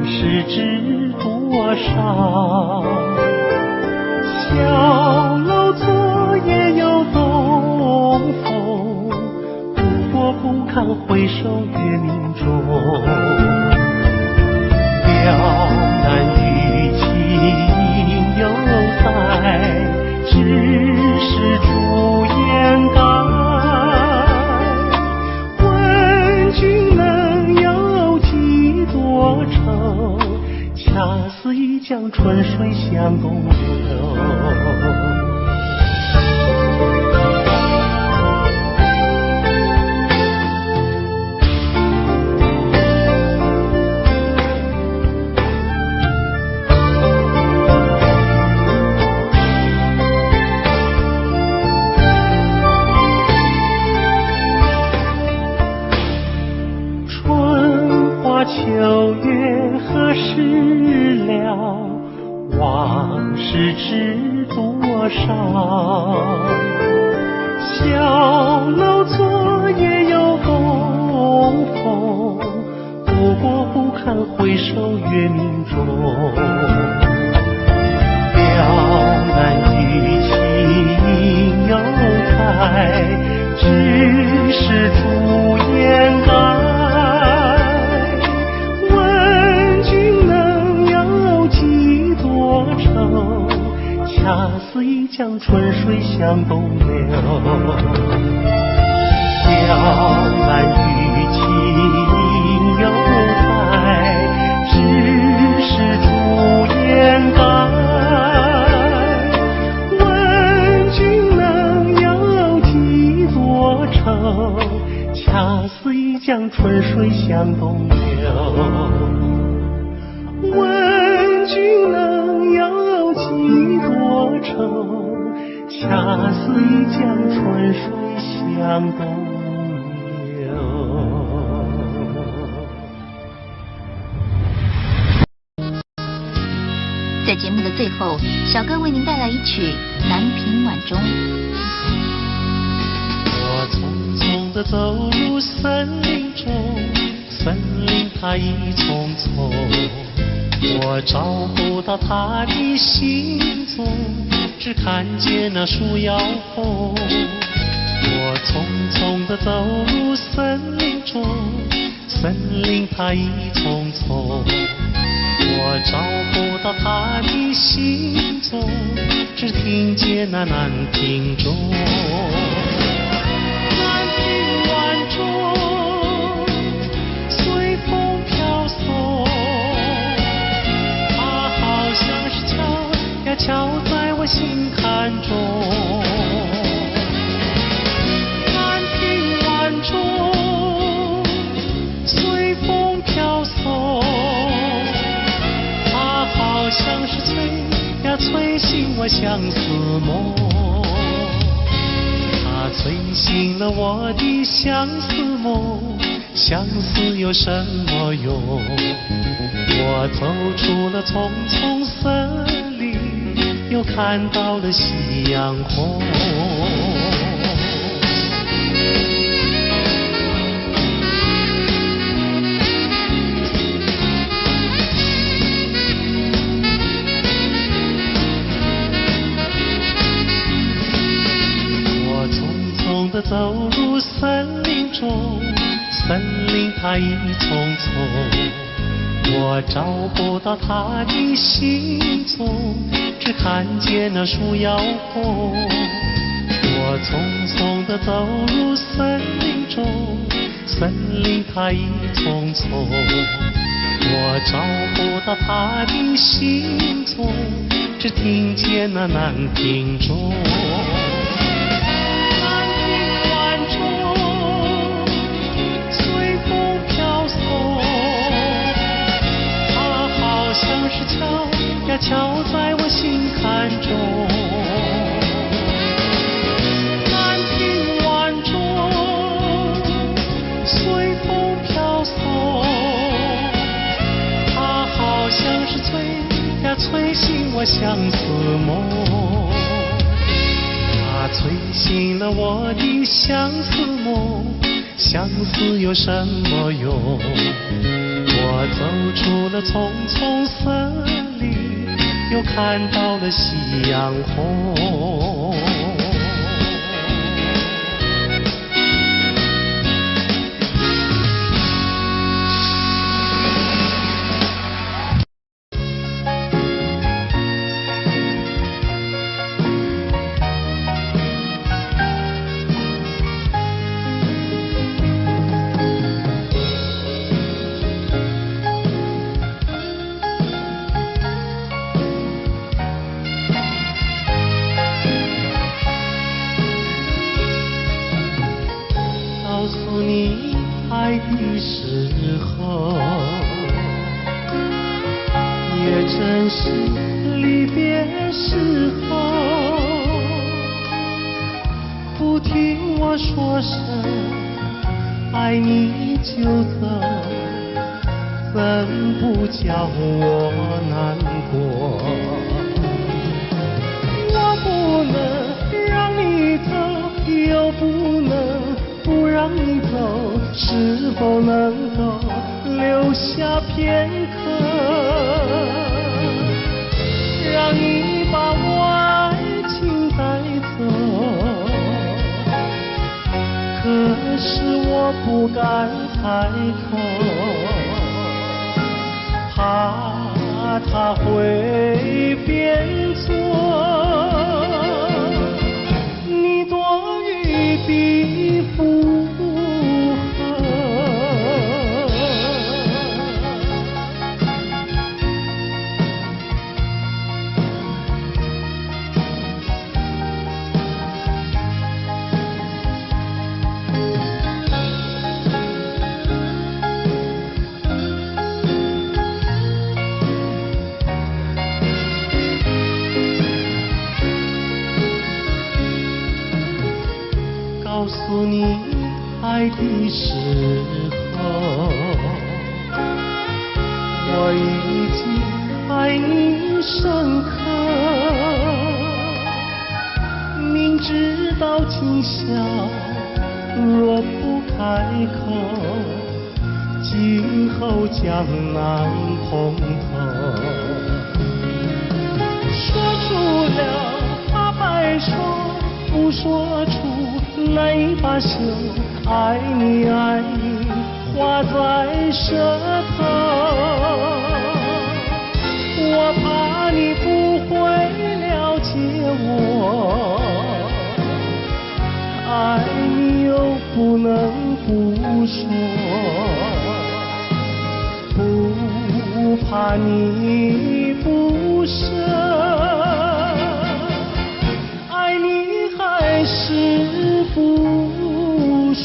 是知多少？小楼昨夜又东风，不过不堪回首月明中。了难于情犹在，只是朱颜改。问君能有几多愁？恰似一江春水向东流。秋月何时了？往事知多少？小楼昨夜又东风，不过不堪回首月明中。了难于情犹在，只是朱颜改。恰似一江春水向东流。了难于情犹在，只是朱颜改。问君能有几多愁？恰似一江春水向东流。问君能有几多愁？恰似一江春水向东流。在节目的最后，小哥为您带来一曲《南屏晚钟》。我匆匆地走入森林中，森林它一丛丛，我找不到他的行踪，只看见那树摇红。我匆匆地走入森林中，森林它一丛丛，我找不到他的行踪，只听见那南屏钟。南屏晚钟，随风飘送，像是敲呀敲在我心坎中。南屏晚钟，随风飘送，它好像是催呀催醒我相思梦。它催醒了我的相思梦，相思有什么用？我走出了丛丛森林，又看到了夕阳红。我匆匆地走入森林中，森林它一丛丛，我找不到他的行踪，只看见那树摇红。我匆匆地走入森林中，森林它一丛丛，我找不到他的行踪，只听见那南屏钟。像是敲呀敲在我心坎中。南屏晚钟，随风飘送，它好像是催呀催醒我相思梦。它催醒了我的相思梦，相思有什么用？我走出了丛丛森林，又看到了夕阳红。告诉你爱的时候，也正是离别时候。不听我说声爱你就走，怎不叫我难过？我不能让你走，又不能不让你走，是否能够留下片刻，让你把我爱情带走？可是我不敢开口，怕他会变作你多余的附和。告诉你爱的时候，我已经爱你深刻。明知道今宵若不开口，今后将难碰头。说出了怕白首，不说出难以罢休，爱你爱你画在舌头，我怕你不会了解我，爱你又不能不说，不怕你不舍，爱你还是不说。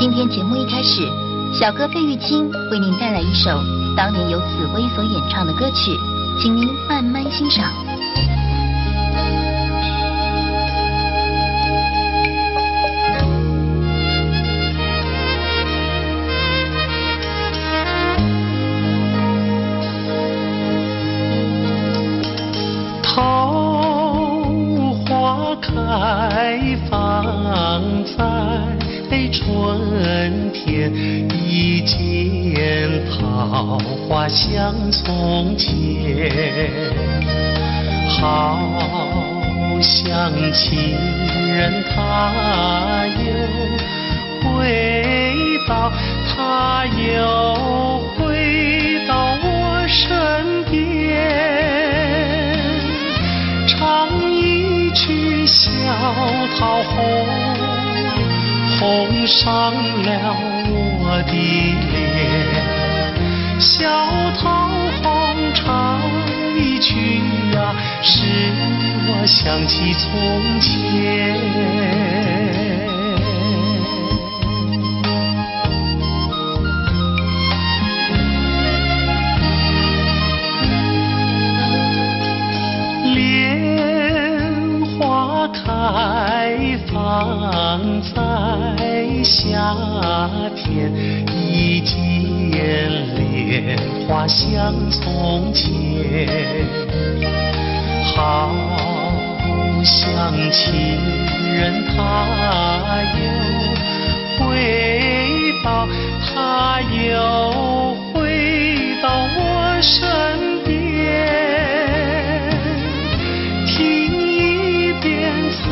今天节目一开始，小哥费玉清为您带来一首当年由紫薇所演唱的歌曲，请您慢慢欣赏。桃花开放在春天，一见桃花像从前，好像情人他又回到，他又回到我身边，唱一曲小桃红，红上了我的脸，小桃红唱一曲啊，使我想起从前。莲花开放在夏天，一见莲花像从前，好像情人他又回到，他又回到我身边，听一遍采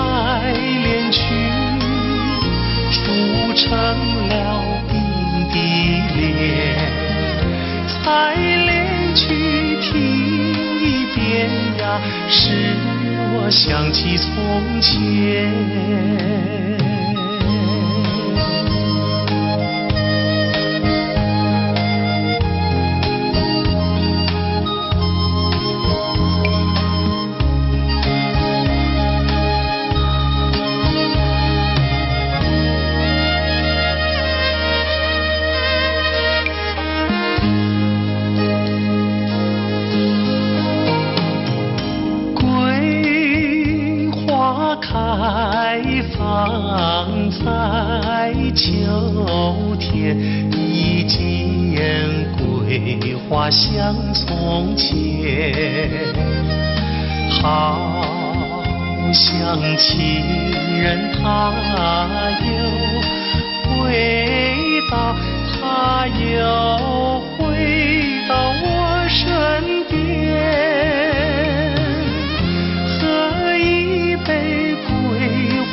莲曲，筑成了鬓的莲，采莲曲听一遍呀，使我想起从前。开放在秋天，一见桂花像从前，好像情人他又回到，他又回到我身边，喝一杯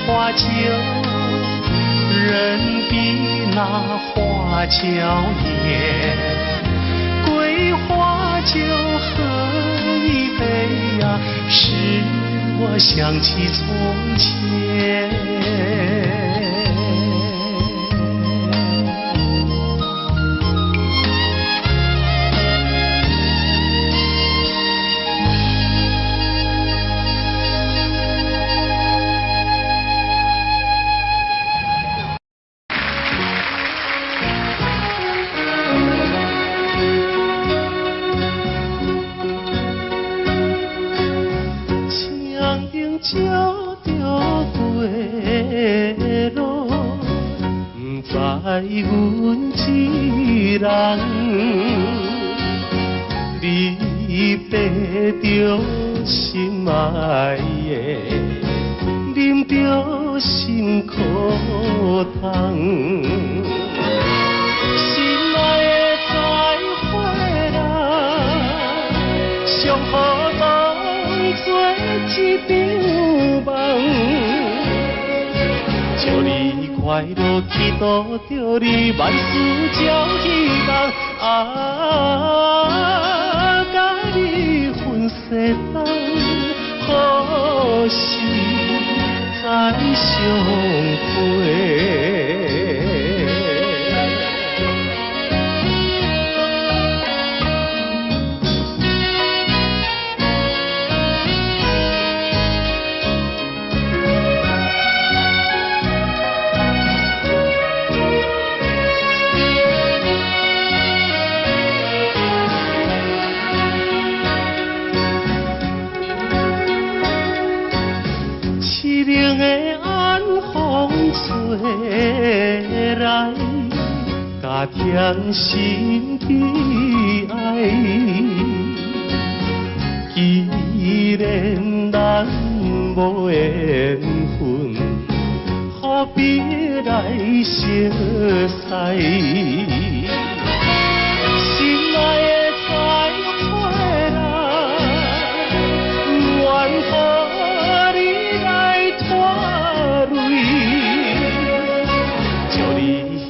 花酒，人比那花娇艳，桂花酒喝一杯呀，使我想起从前。照着归路，不知阮一人，你爬着心爱的，啉着心苦汤，心爱的再回来，上好当作一场梦，祝你快乐，祈祷着你万事照希望，甲你分世间，好事再相会。凄凉的晚风吹来，加添心的爱。既然咱无缘分，何必来相识？心爱的再回来，愿予你来拖累，祝你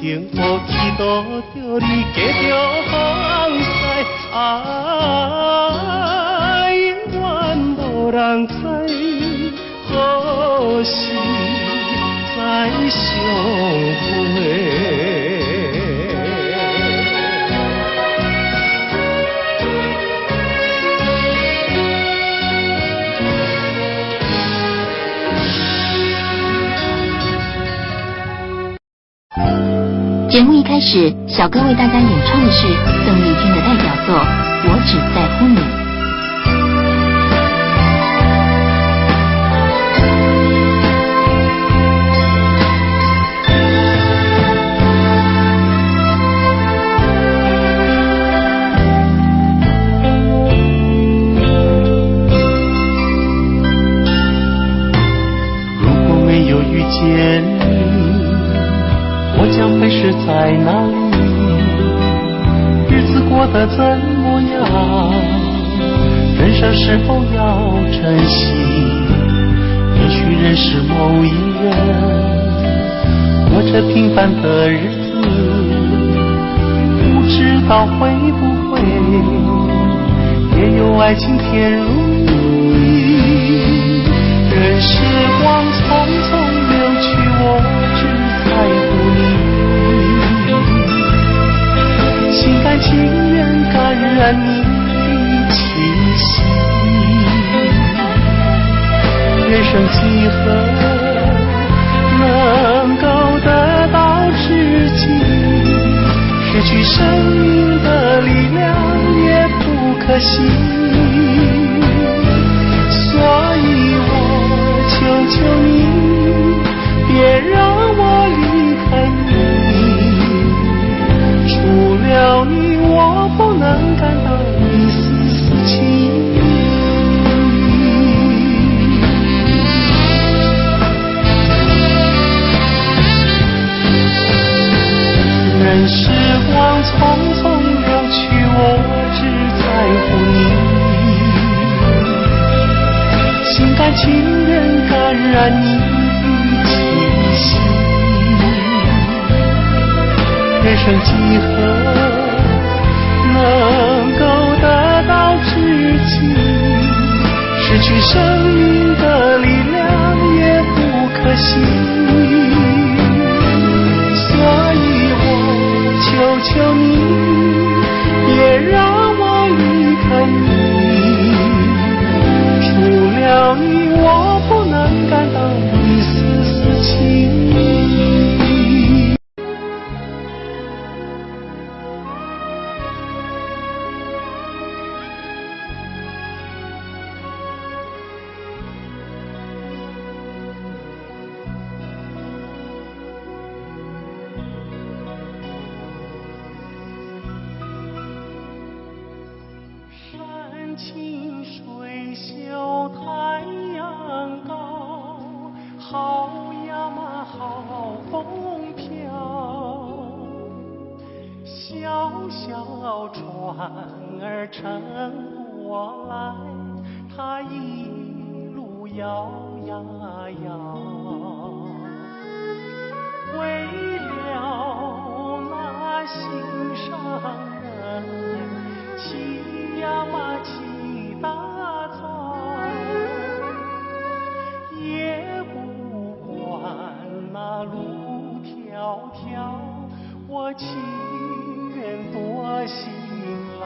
幸福，祈祷着你继续放肆，永远无人知，何时再相会。节目一开始，小哥为大家演唱的是邓丽君的代表作《我只在乎你》。在哪里？日子过得怎么样？人生是否要珍惜？也许认识某一人，过着平凡的日子，不知道会不会也有爱情甜如蜜。任时光匆匆流去，我只在乎你，心甘情愿感染你的气息。人生几何能够得到知己？失去生命的力量也不可惜。所以我求求你，别让我离开你。除了你，我不能感到一丝丝情意。任时光匆匆流去，我只在乎你，心甘情愿感染你的气息。人生几何能够得到知己？失去生命的力量也不可惜。求求你，别让我离开你。除了你，我不能感到一丝丝情意。山清水秀太阳高，好呀嘛好风飘。小小船儿撑过来，它一路摇呀摇。为了那心上人，骑呀嘛骑大草，也不管那路迢迢，我情愿多辛劳。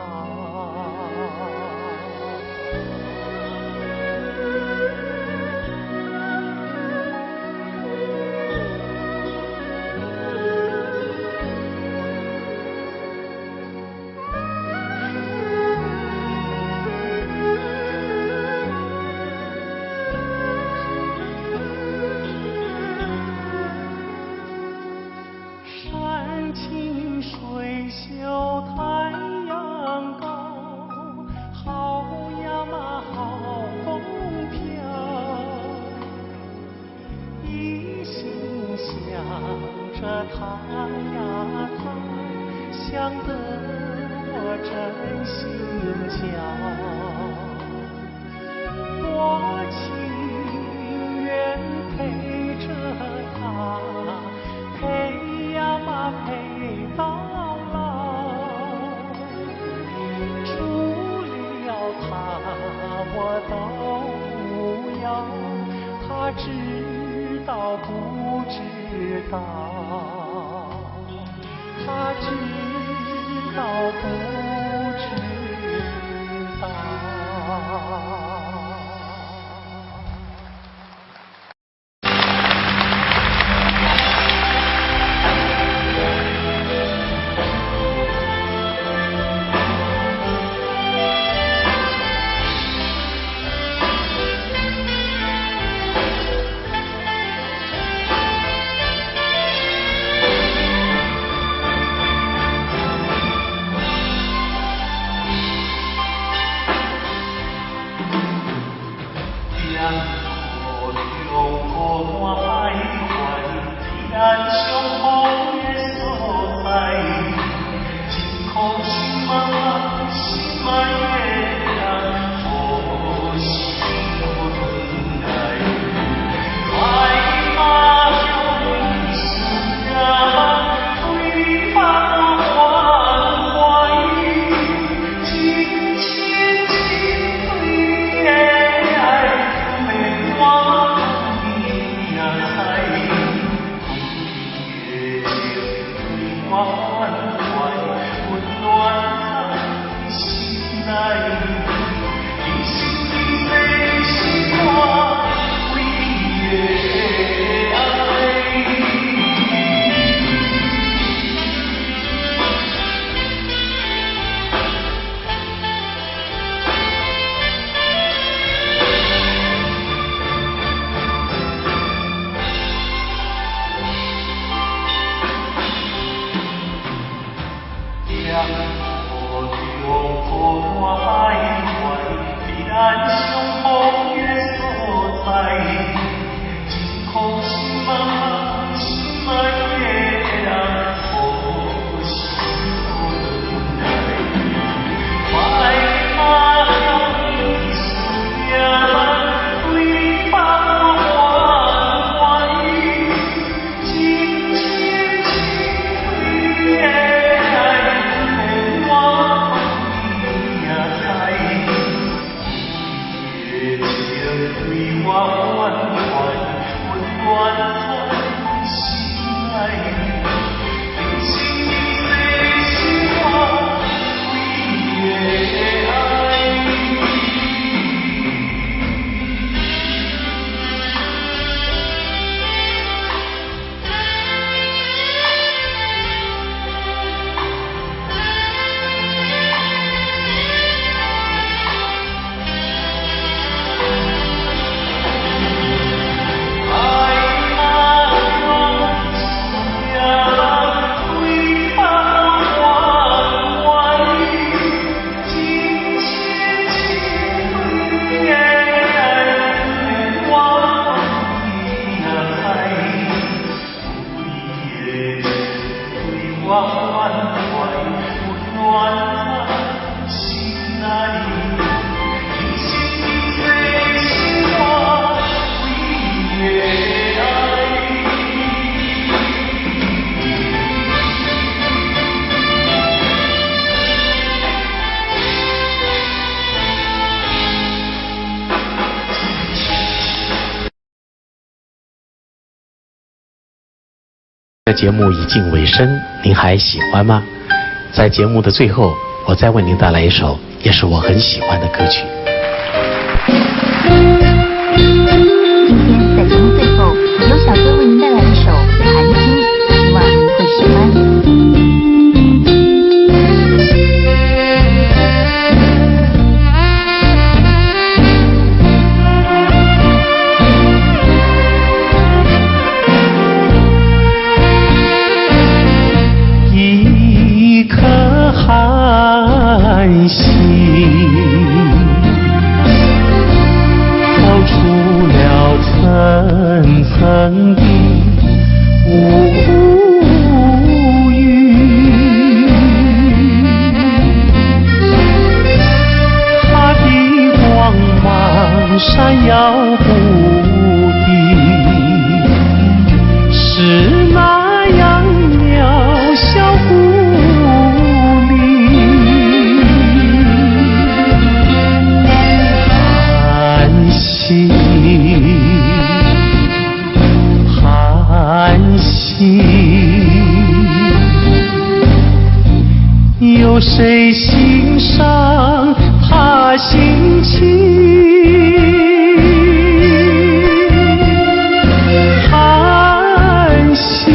山清水秀太阳高，好呀嘛好风飘。一心想着他呀他，想得我真心焦。我情愿陪着他，陪呀嘛陪到老。除了他我都不要，他知道不知道？他知道不知道？天上风也所在。节目已近尾声，您还喜欢吗？在节目的最后，我再为您带来一首也是我很喜欢的歌曲。今天在节目最后，由小哥为您带来一首《寒星》，希望您会喜欢。寒星透出了层层的乌云，它的光芒闪耀不定，是那样渺小寒星，有谁欣赏他心情？寒星，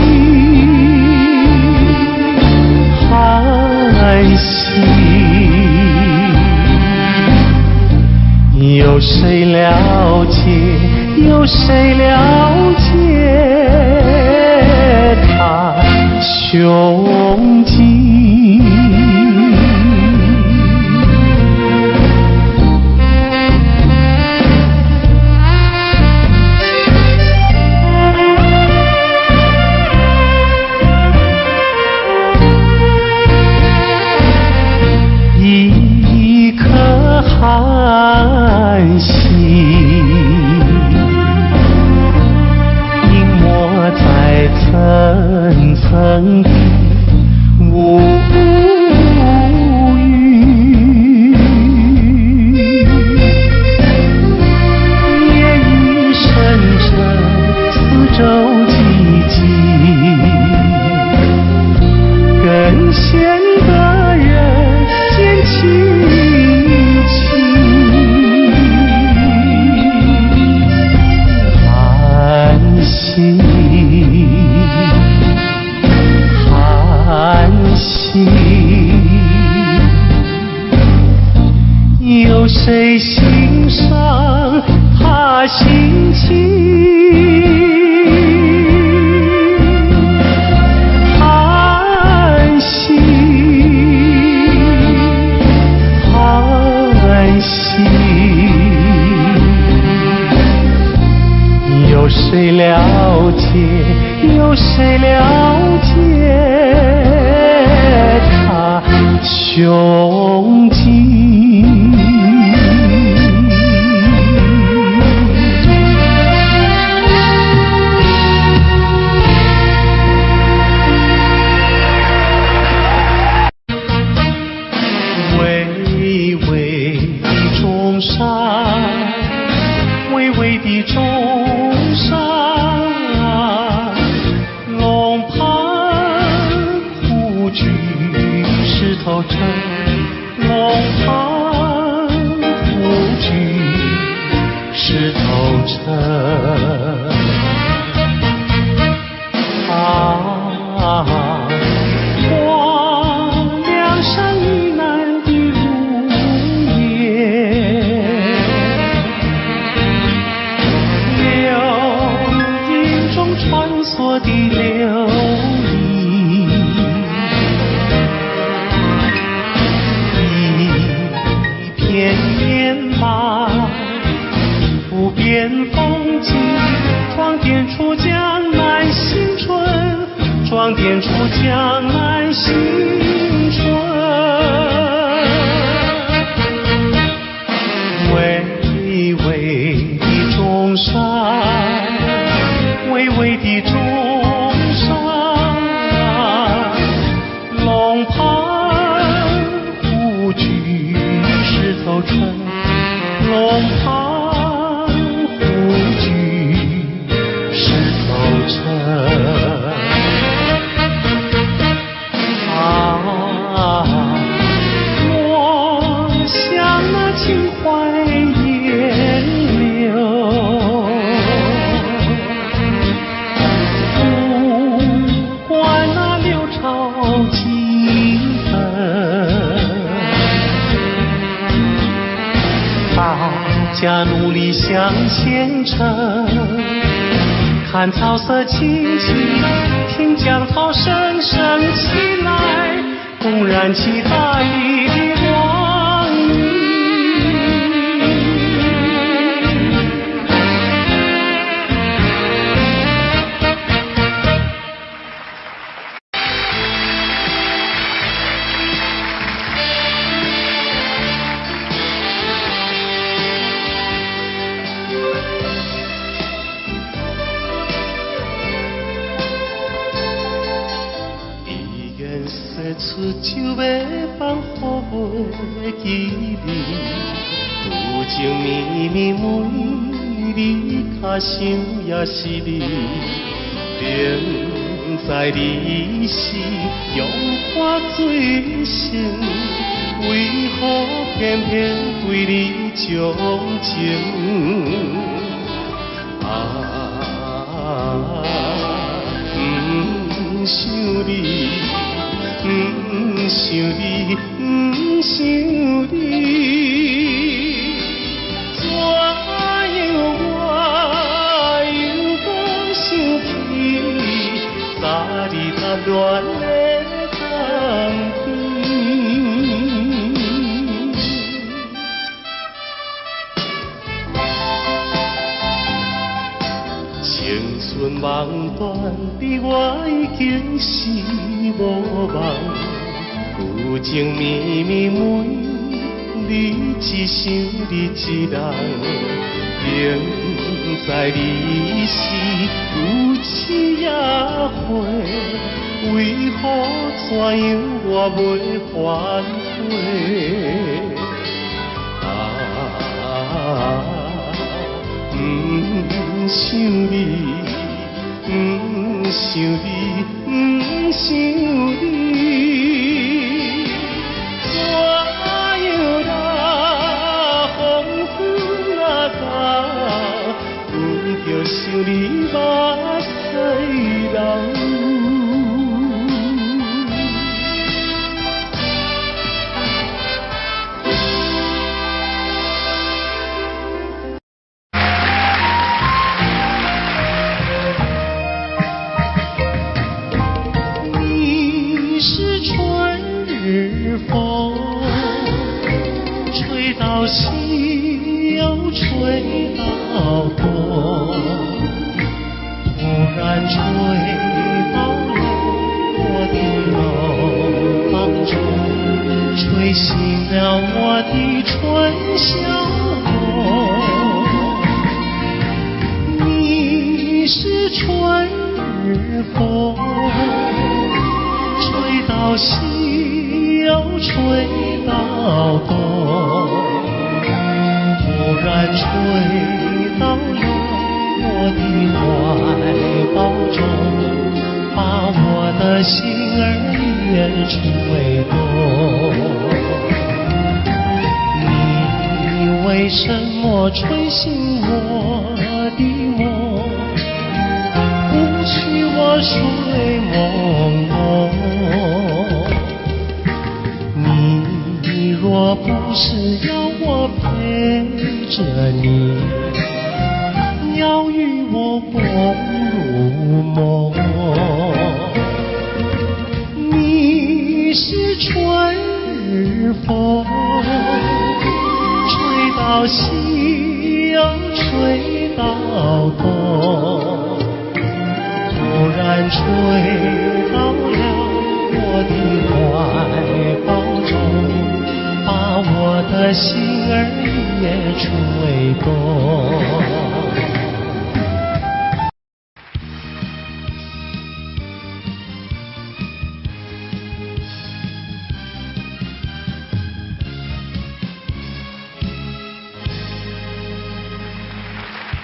寒星，有谁了解？有谁了解他胸襟？一颗寒星在层层的乌云，夜雨深沉，四周寂静，更显得人间凄清。寒星，寒星，有谁欣赏他心情？寒星，寒星。谁了解？有谁了解他胸襟？巍巍的中山，巍巍的中山，龙盘虎踞石头城，龙盘虎踞石头城。望梁山以南的如烟，流影中穿梭的流萤，一片烟马，不变风景，装点出江南新春，装点出江南新春。巍巍的中山，巍巍的中山，龙盘虎踞石头城，龙盘虎踞石头城。我向那秦淮烟流，不管那六朝几分，大家努力向前程，看草色青青，听江涛声声起来，公燃起大地的光明。出酒要放乎袂记你，有情绵绵每日脚想也是你，明知你是用我最深，为何偏偏对你钟情？不想你。不想你，不想你，怎样我又搁想起昨日踏乱的冬天？青春梦断，你我已经是无望。有情绵绵每日一想你一人，明知你是有痴也会，为何怎样我袂反悔？不想你，不想你，不想你。想你目屎流。你是春日风，吹到西又吹到东。然吹到了我的楼房中，吹醒了我的春晓梦。你是春日风，吹到西又吹到东，突然吹到了我的怀抱中，把我的心儿也吹动。你为什么吹醒我的梦，不许我睡朦胧？你若不是要我陪着你，要与我共入梦。你是春日风，吹到西又吹到东，突然吹到了我的怀抱中，把我的心儿也吹动。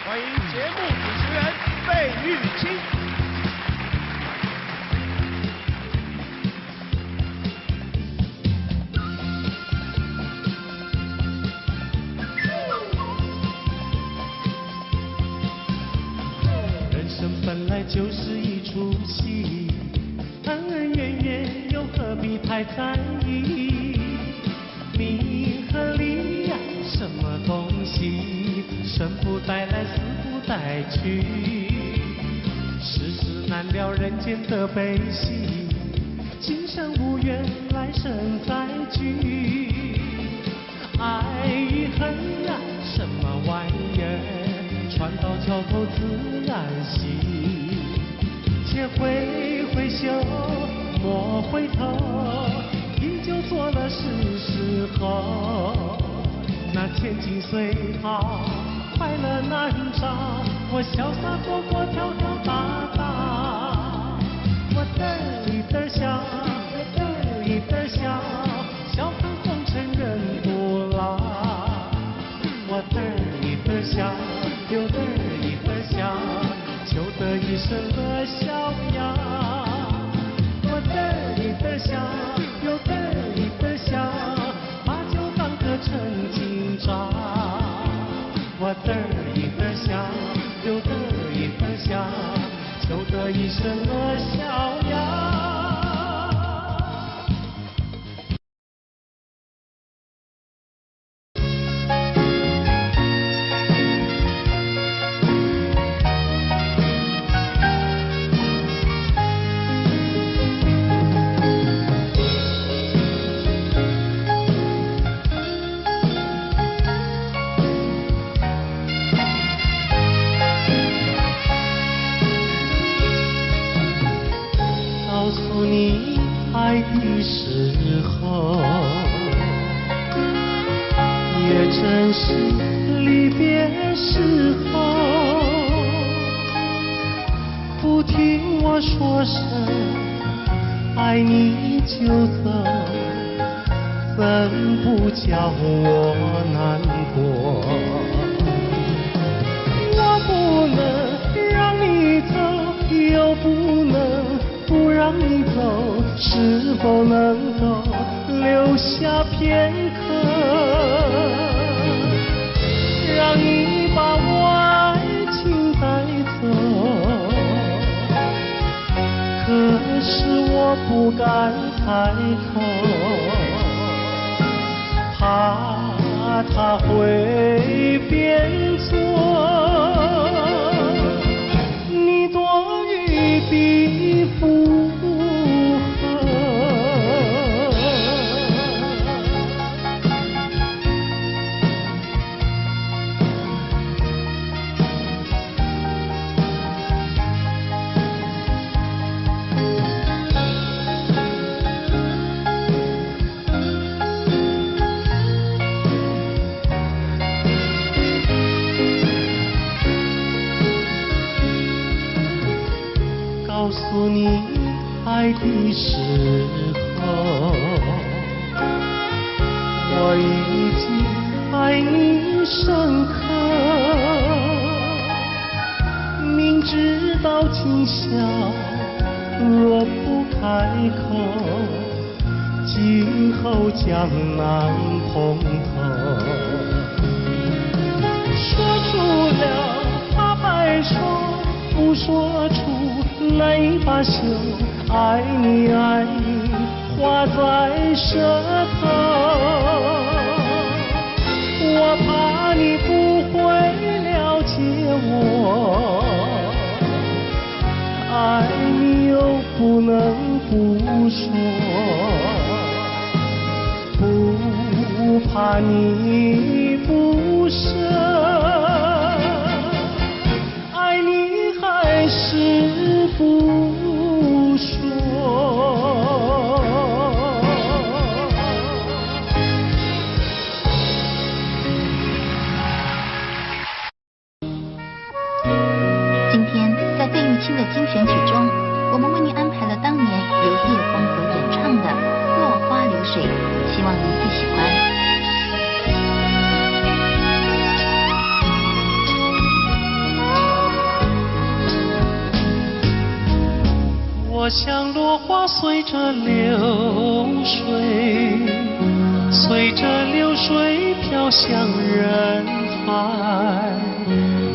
欢迎节目主持人费玉清。人生本来就是一出戏，恩恩怨怨又何必太在意？名和利呀，什么东西？生不带来，死不带去。世事难料，人间的悲喜，今生无缘，来生再聚。爱与恨呀，什么玩意儿？船到桥头自然行。且挥挥袖，莫回头，依旧做了是后。那千金随好，快乐难找，我潇洒活泼，跳跳打打。我嘚一嘚笑，嘚一嘚笑，笑看红尘人不老。我嘚一嘚笑，又嘚一嘚笑，求得一生乐逍遥。我嘚一嘚笑，又嘚一嘚笑，把酒当歌成今朝。我嘚一嘚笑，又嘚一嘚笑，求得一生乐逍遥。告诉你爱的时候，也正是离别时候。不听我说声爱你就走，怎不叫我难过？我不能让你走，又不能不让你走，是否能够留下片刻，让你把我爱情带走？可是我不敢开口，怕它会变作你多余的负荷。爱的时候，我已经爱你深刻，明知道今宵若不开口，今后将难碰头。说出了怕白说，不说出泪罢休。爱你爱你，话在舌头。我怕你不会了解我，爱你又不能不说，不怕你不舍，爱你还是不说。今天在费玉清的精选曲中，我们为您安排了当年由叶枫所演唱的《落花流水》，希望您会喜欢。我像落花随着流水，随着流水飘向人海，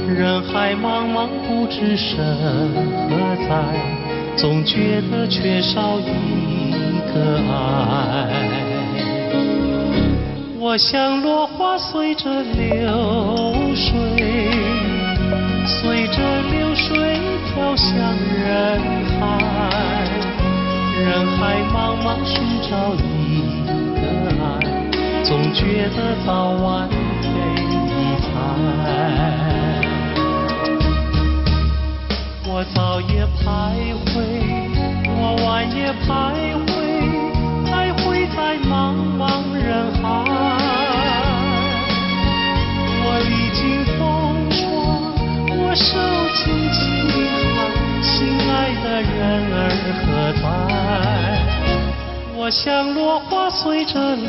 人海茫茫不知身何在，总觉得缺少一个爱。我像落花随着流水，随着流水飘向人海，人海茫茫寻找一个爱，总觉得早晚非一猜。我早也徘徊，我晚也徘徊，徘徊在茫茫人海。我历经风霜，我受尽饥寒，心爱的人儿何在？我像落花随着流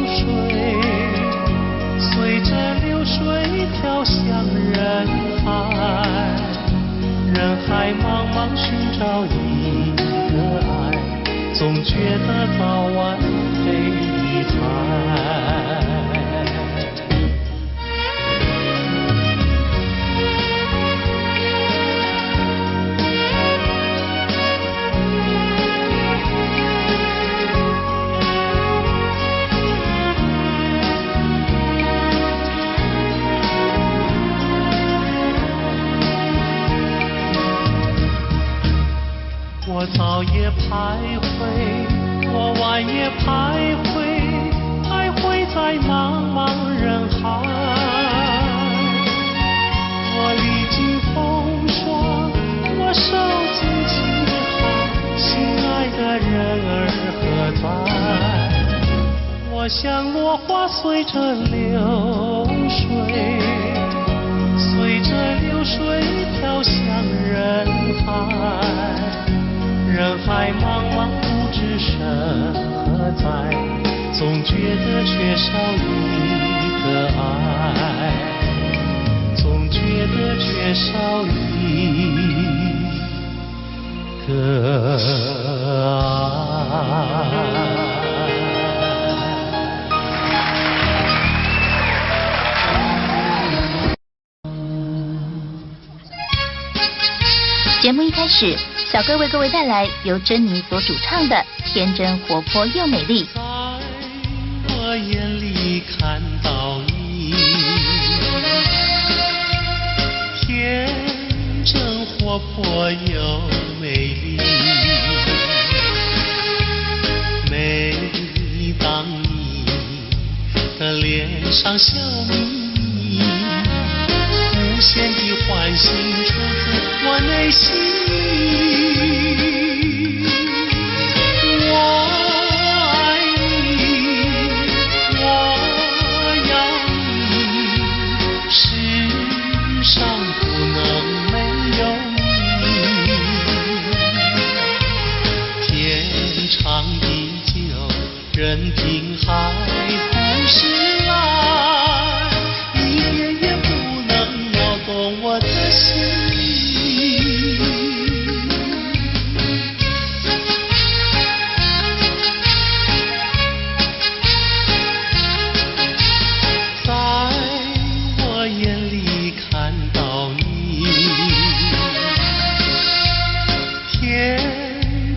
水，随着流水飘向人海，人海茫茫寻找一个爱，总觉得早晚非一猜。我早也徘徊，我晚也徘徊，徘徊在茫茫人海。我历经风霜，我受尽饥寒，心爱的人儿何在？我像落花随着流水，随着流水飘向人海。人海茫茫不知身何在，总觉得缺少一个爱，总觉得缺少一个爱。节目一开始，小哥为各位带来由珍妮所主唱的《天真活泼又美丽》。在我眼里看到你，天真活泼又美丽。每当你的脸上笑眯眯，无限的欢喜出自我内心里。我爱你，我要你，世上不能没有你。任凭海枯石烂，一点也不能摇动我的心。在我眼里看到你，天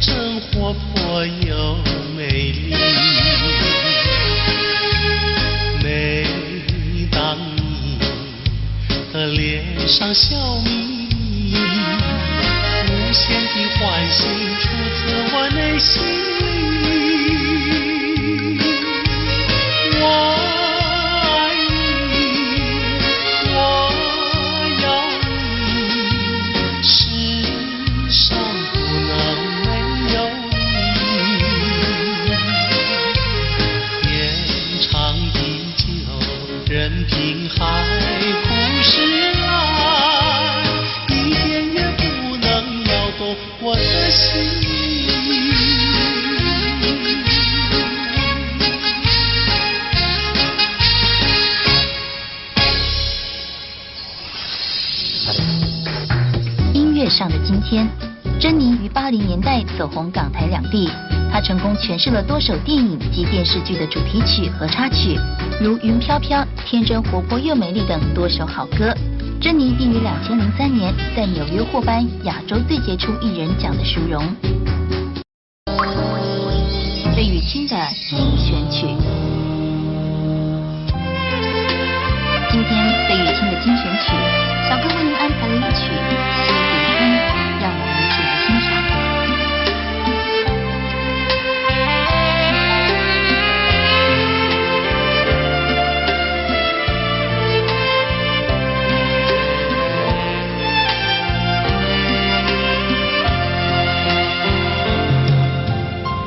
真活泼又美丽。每当你的脸上笑眯眯，无限的欢喜出自我内心里。我爱你，我要你，世上不能没有你。天长地久，任凭海枯石烂，一点也不能摇动我的心。音乐上的今天，珍妮于80年代走红港台两地，她成功诠释了多首电影及电视剧的主题曲和插曲，如《云飘飘》《天真活泼又美丽》等多首好歌。珍妮并于2003年在纽约获颁亚洲最杰出艺人奖的殊荣。费玉清的精选曲，今天费玉清的精选曲，小哥为您安排了一曲《西湖春》，让我们一起来欣赏。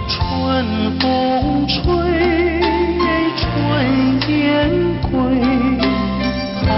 春风吹，春雁归，好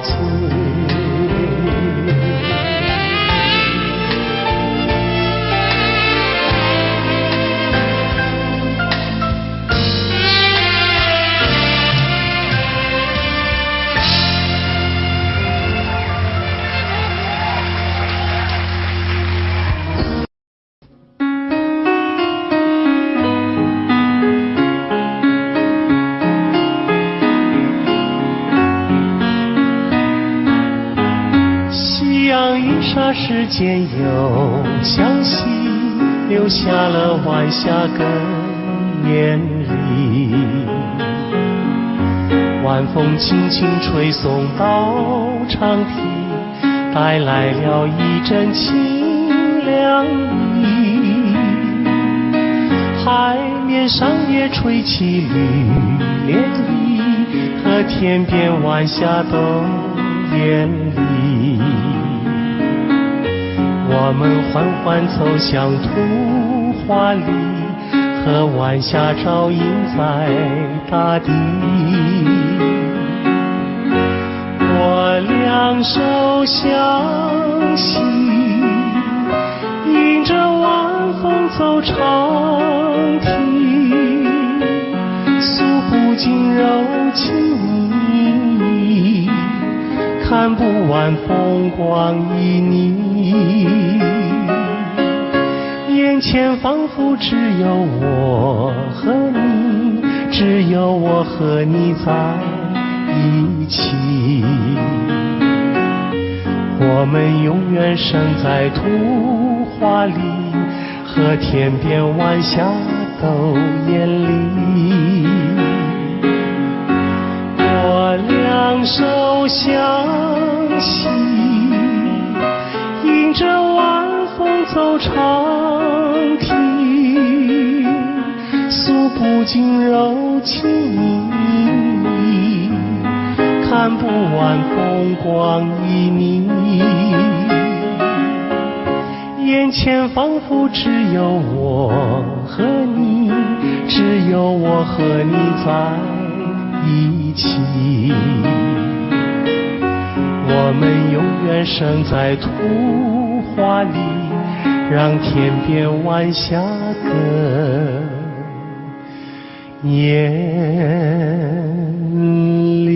醉。霎时间又向西，留下了晚霞跟烟里。晚风轻轻吹送到长堤，带来了一阵清凉意。海面上也吹起绿涟漪，和天边晚霞都艳丽。我们缓缓走向图画里，和晚霞照映在大地。我两手相携，迎着晚风走长堤，诉不尽柔情蜜意，看不完风光旖旎。眼前仿佛只有我和你，只有我和你在一起。我们永远生在图画里，和天边晚霞都艳丽。我两手相携，迎着晚风走长堤，诉不尽柔情蜜意，看不完风光旖旎。眼前仿佛只有我和你，只有我和你在一起。我们永远生在图画里，让天边晚霞更艳丽。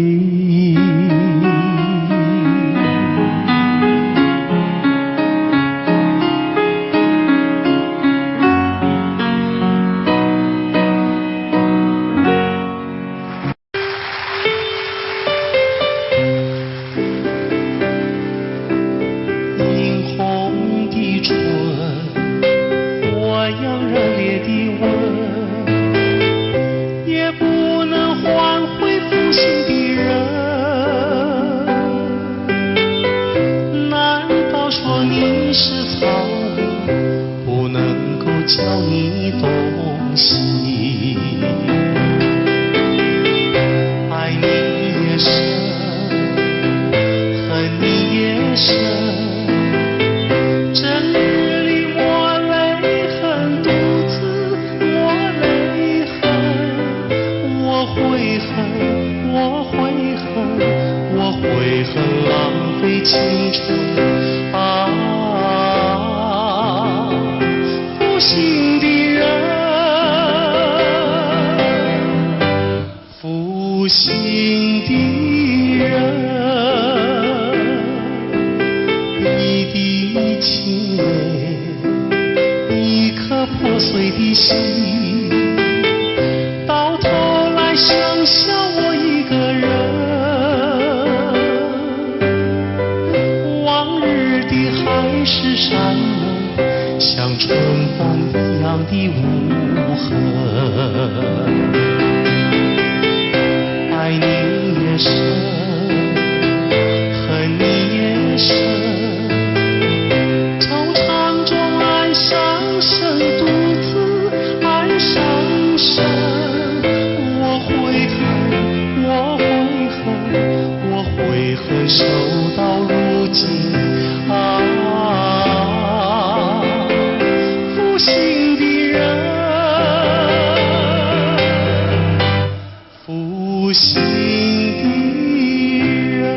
负心的人。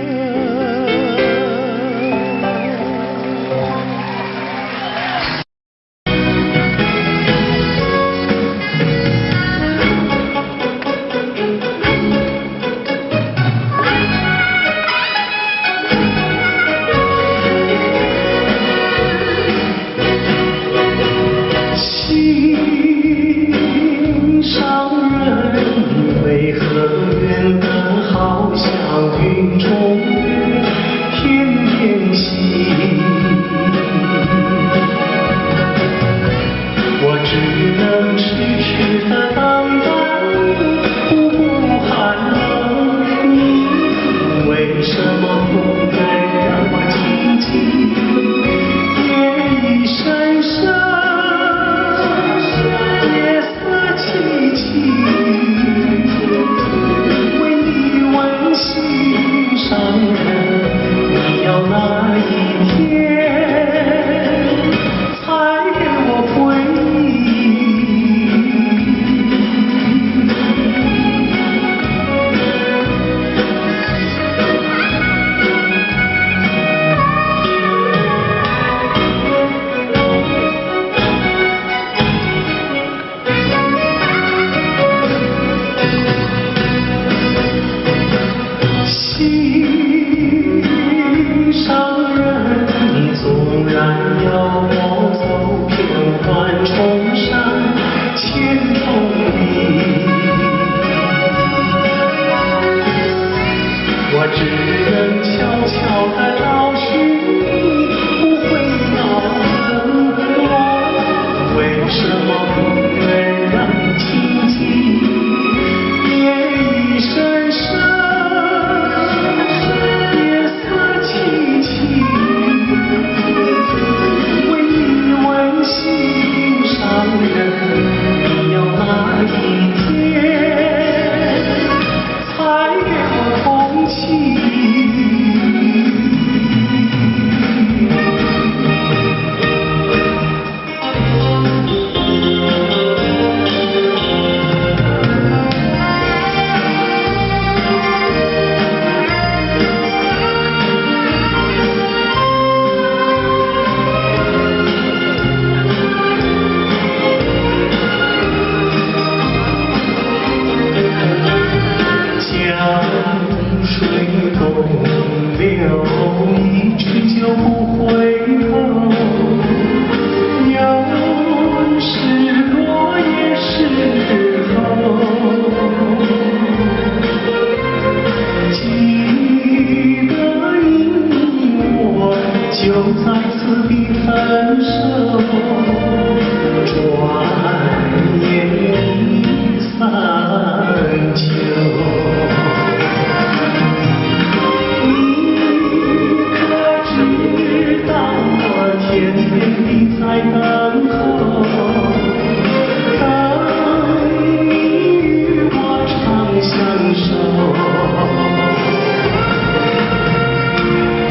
守。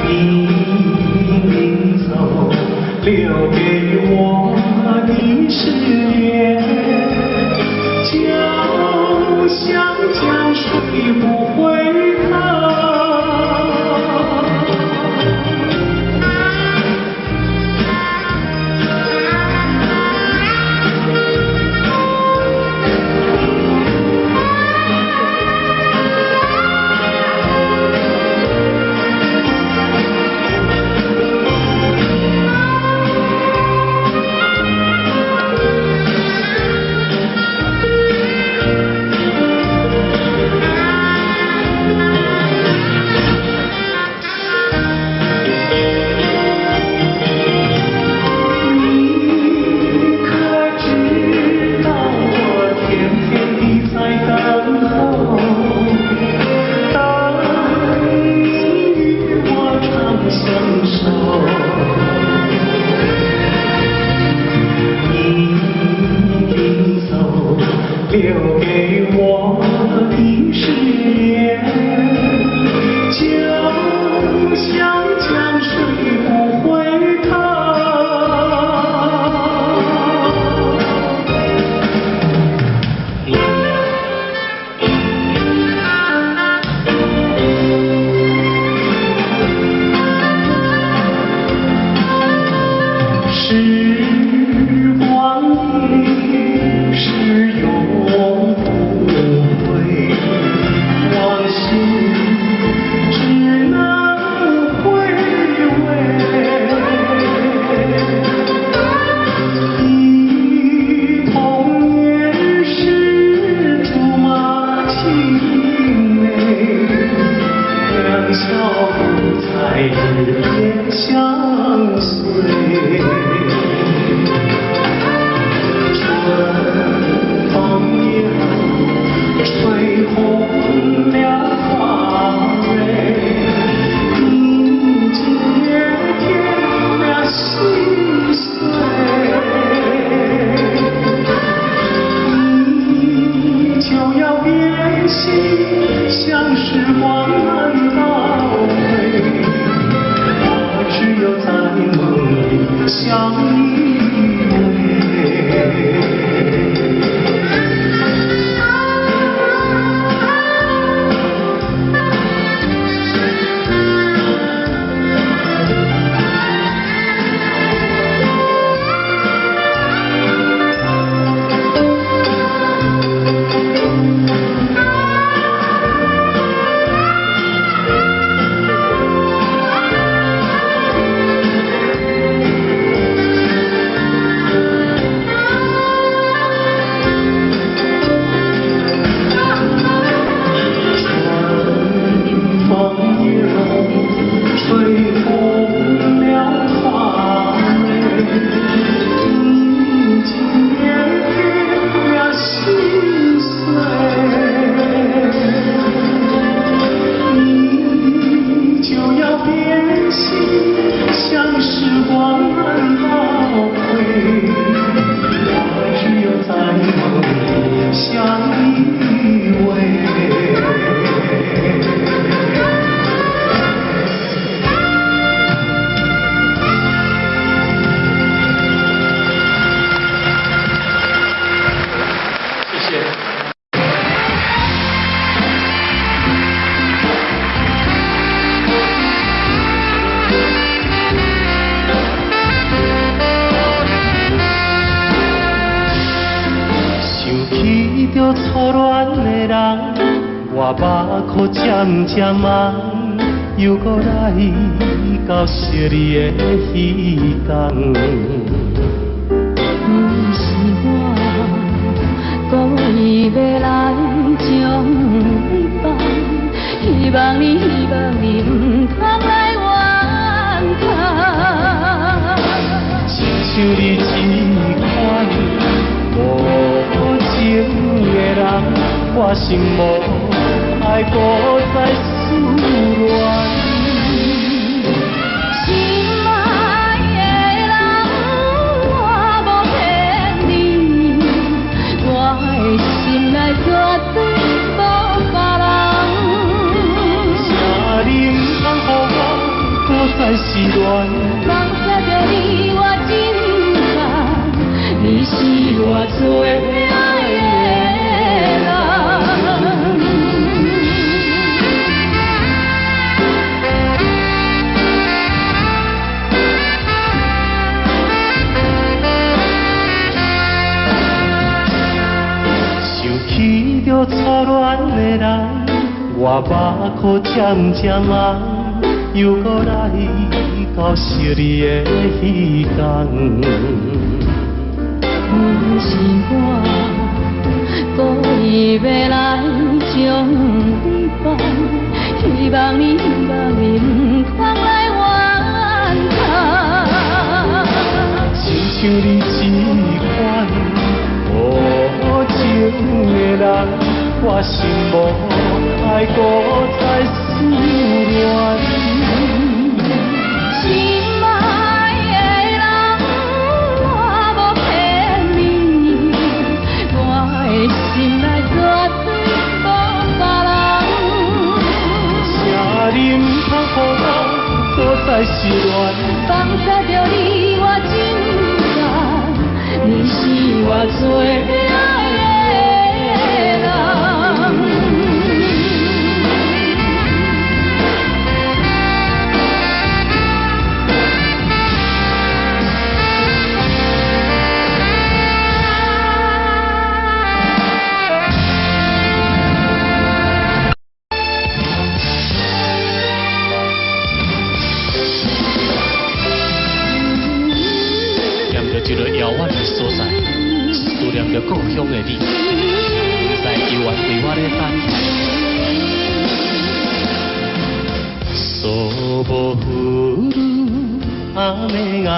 你临走，留给我的誓言，就像江水不回头。留给我的誓言，就像江水不回头。时光一逝永不回，往事只能回味。忆童年时竹马青梅，两小无猜日夜相随。吹红了花蕊，你今夜添了心碎，你就要变心，像时光难倒回，我只有在梦里相依偎。像时光难倒回，我只有在梦里相依偎。谢谢。起着初恋的人，我目眶渐渐红，又搁来到惜你的彼天。不是我故意要来将你放，希望你唔通来怨叹。亲像你这款无情的人，我心无爱搁再思恋。心爱的人，我无骗你，我的心内绝对无别恋。放下着你我真爱，你是我最爱的人。想起着初恋的人，我目眶渐渐红，又搁来到惜你的彼天。不是我故意要来将你放，希望你不通来怨叹。亲像你这款无情的人，我心无爱搁再思恋。心爱的人，我无骗你，我的心内绝对无别人。请你唔通予我搁再失恋。放下着你我真爱，你是我最爱的人。念着一个遥远的所在，思念着故乡的你，在犹原为我咧等待。そぼ降る雨が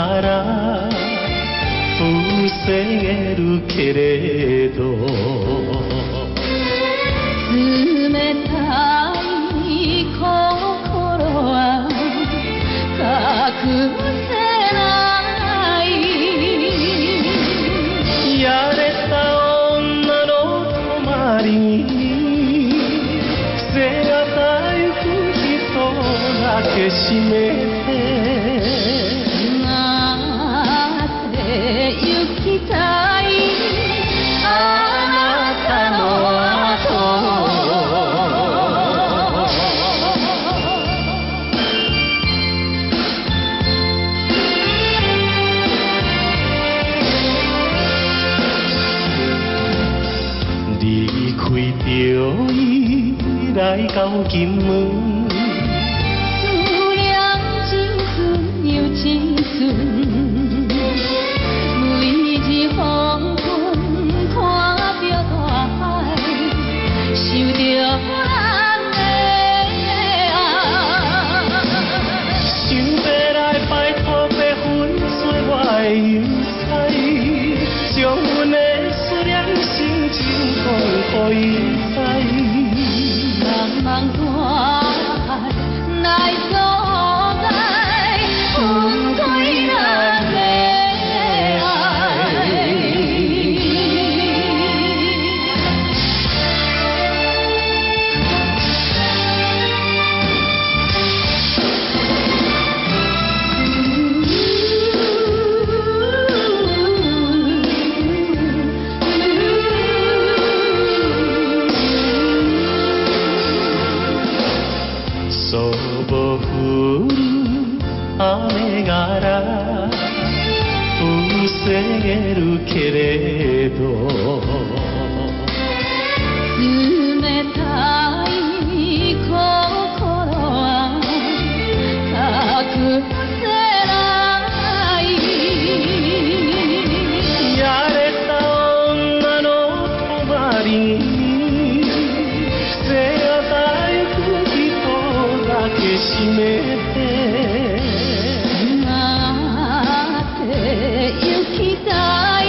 防げるけれど。冷たい心は隠せないやれた女の泊まりに背がたゆく人だけ閉めてなって行きたいあなたの後离开着伊来到金门。思念真纯又清纯，每日黄昏看着大海，想着咱的爱。想要来拜托白云做我的云彩，将阮的思念心情讲予伊知。茫茫大海来所在，分开咱的爱。そぼ降る雨が防げるけれど。冷たい心は隠せないやれた女の泊まりに背がたゆく人だけ閉めてなって行きたい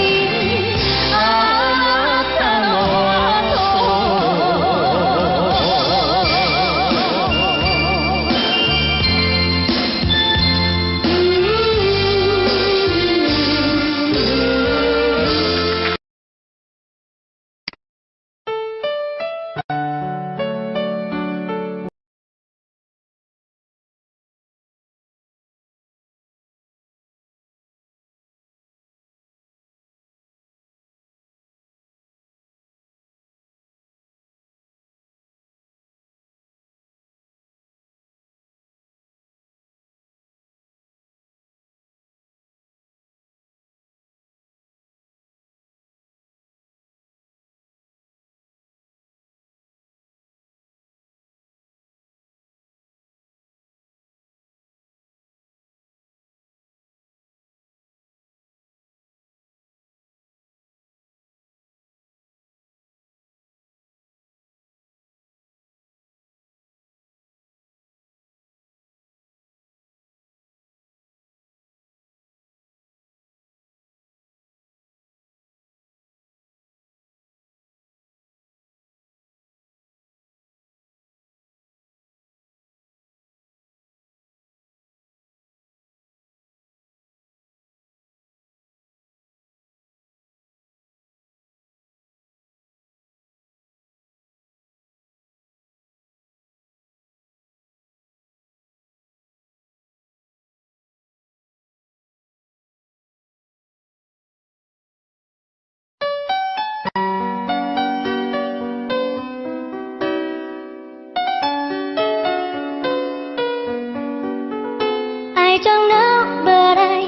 I don't know, but I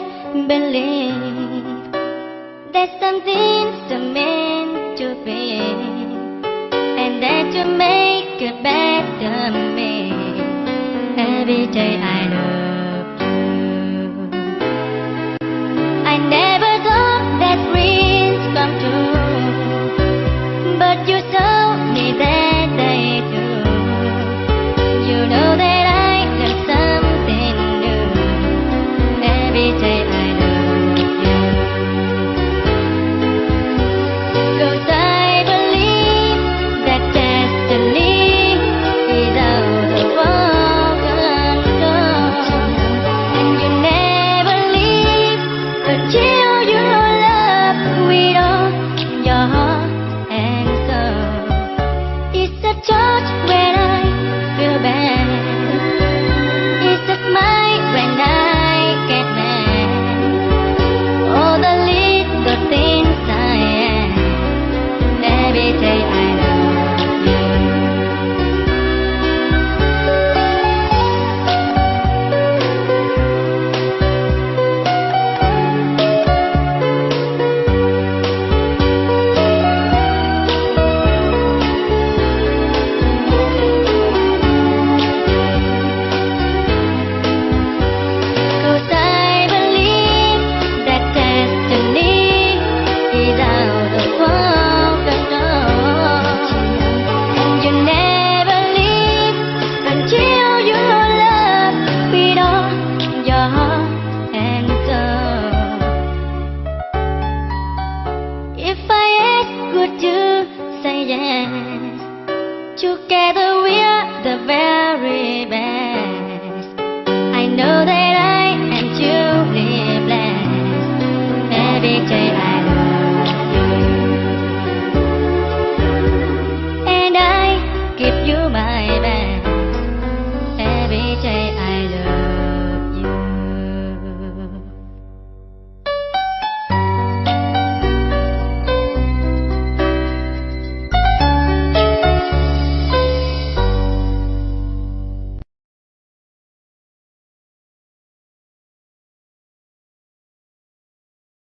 believe that something's meant to be, and that you make a better me. Every day I